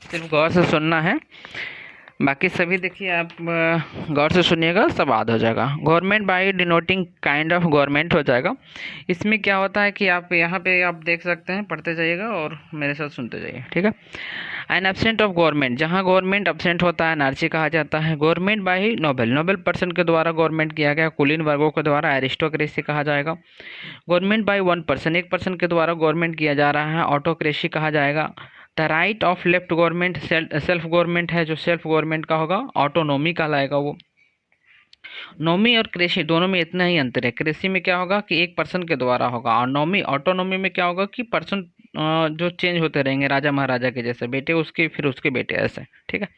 सिर्फ गौर से सुनना है, बाकी सभी देखिए आप गौर से सुनिएगा, सब याद हो जाएगा। Government by denoting kind of government हो जाएगा। इसमें क्या होता है कि आप यहाँ पे आप देख सकते हैं, पढ़ते जाइएगा और मेरे साथ सुनते जाइए, ठीक है। एन एब्सेंट ऑफ गवर्नमेंट, जहाँ गवर्नमेंट एब्सेंट होता है एनार्ची कहा जाता है। Government by noble, noble person के द्वारा गवर्नमेंट किया गया, कुलीन वर्गों के द्वारा एरिस्टोक्रेसी कहा जाएगा। गवर्नमेंट बाई वन पर्सन, एक पर्सन के द्वारा गवर्नमेंट किया जा रहा है, ऑटोक्रेसी कहा जाएगा। The right of left government, self government है जो सेल्फ गवर्नमेंट का होगा, ऑटोनोमी कहलाएगा वो। नोमी और कृषि दोनों में इतना ही अंतर है, कृषि में क्या होगा कि एक पर्सन के द्वारा होगा, और नोमी ऑटोनोमी में क्या होगा कि पर्सन जो चेंज होते रहेंगे, राजा महाराजा के जैसे, बेटे उसके फिर उसके बेटे, ऐसे, ठीक है।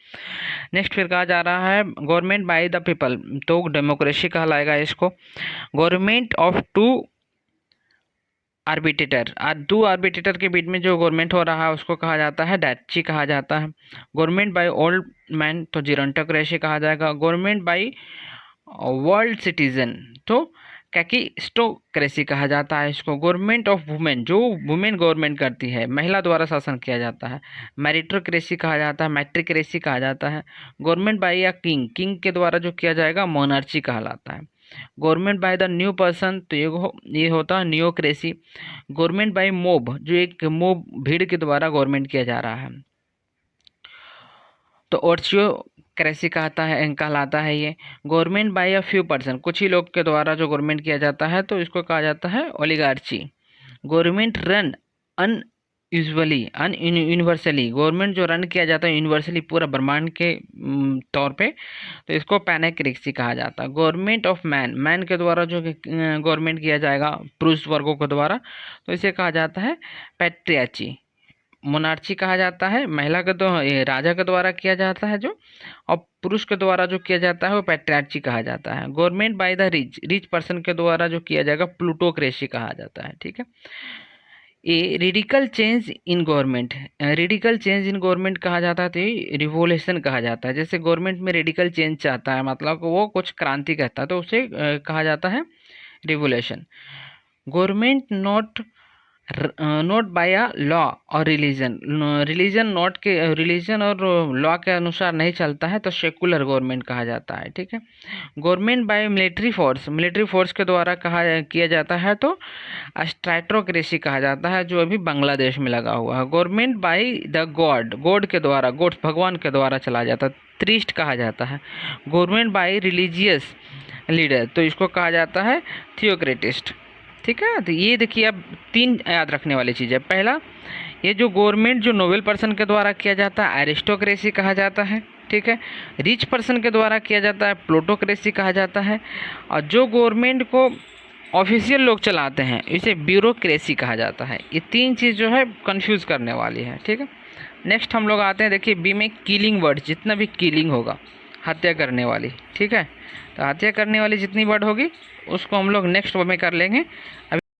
नेक्स्ट फिर कहा जा रहा है गवर्नमेंट बाय द पीपल, तो डेमोक्रेसी कहलाएगा इसको। गवर्नमेंट ऑफ टू आर्बिट्रेटर, दो आर्बिट्रेटर के बीच में जो गवर्नमेंट हो रहा है उसको कहा जाता है डैची कहा जाता है। गवर्नमेंट बाय ओल्ड मैन तो जिरोंटोक्रेसी कहा जाएगा। गवर्नमेंट बाय वर्ल्ड सिटीजन तो कैकिस्टोक्रेसी कहा जाता है इसको। गवर्नमेंट ऑफ वुमेन, जो वुमेन गवर्नमेंट करती है, महिला द्वारा शासन किया जाता है, मैरिटोक्रेसी कहा जाता है, मैट्रिक्रेसी कहा जाता है। गवर्नमेंट बाय या किंग, किंग के द्वारा जो किया जाएगा मोनार्ची कहलाता है। Government by the new person तो ये होता है न्योक्रेसी। गवर्नमेंट बाय मोब, जो एक मोब भीड़ के द्वारा गवर्नमेंट किया जा रहा है, तो ऑर्चियोक्रेसी कहलाता है ये। Government by a few person, कुछ ही लोग के द्वारा जो गवर्नमेंट किया जाता है तो इसको कहा जाता है ओलिगार्ची। गवर्नमेंट रन अन यूनिवर्सली, गवर्नमेंट जो रन किया जाता है यूनिवर्सली पूरा ब्रह्मांड के तौर पे, तो इसको पैनेक्रेसी कहा जाता है। गवर्नमेंट ऑफ मैन, मैन के द्वारा जो गवर्नमेंट किया जाएगा पुरुष वर्गों के द्वारा, तो इसे कहा जाता है पैट्रियाची। मोनार्ची कहा जाता है महिला के राजा के द्वारा किया जाता है जो, और पुरुष के द्वारा जो किया जाता है वो पैट्रियार्ची कहा जाता है। Government by the rich, rich person के द्वारा जो किया जाएगा प्लूटोक्रेसी कहा जाता है, ठीक है। A radical change in government, radical change in government कहा जाता है तो ये रिवोल्यूशन कहा जाता है। जैसे गवर्नमेंट में रेडिकल चेंज चाहता है, मतलब वो कुछ क्रांति कहता है, तो उसे कहा जाता है revolution. Government not by a law और रिलीजन, रिलीजन और लॉ के अनुसार नहीं चलता है तो सेकुलर गवर्नमेंट कहा जाता है, ठीक है। Government by military force, military force के द्वारा किया जाता है तो स्ट्रैटोक्रेसी कहा जाता है, जो अभी बांग्लादेश में लगा हुआ है। गवर्नमेंट बाय द गॉड के द्वारा, गॉड भगवान के द्वारा चला जाता है, त्रिस्ट कहा जाता है। गवर्नमेंट बाय रिलीजियस लीडर तो इसको कहा जाता है थियोक्रेटिस्ट, ठीक है। तो ये देखिए अब तीन याद रखने वाली चीज़ है। पहला, ये जो गवर्नमेंट जो नोबल पर्सन के द्वारा किया जाता है एरिस्टोक्रेसी कहा जाता है, ठीक है। रिच पर्सन के द्वारा किया जाता है प्लूटोक्रेसी कहा जाता है, और जो गवर्नमेंट को ऑफिशियल लोग चलाते हैं इसे ब्यूरोक्रेसी कहा जाता है। ये तीन चीज़ जो है कंफ्यूज करने वाली है, ठीक है। नेक्स्ट हम लोग आते हैं, देखिए बी में किलिंग वर्ड, जितना भी किलिंग होगा हत्या करने वाली, ठीक है। तो हत्या करने वाली जितनी वर्ड होगी उसको हम लोग नेक्स्ट में कर लेंगे। अभी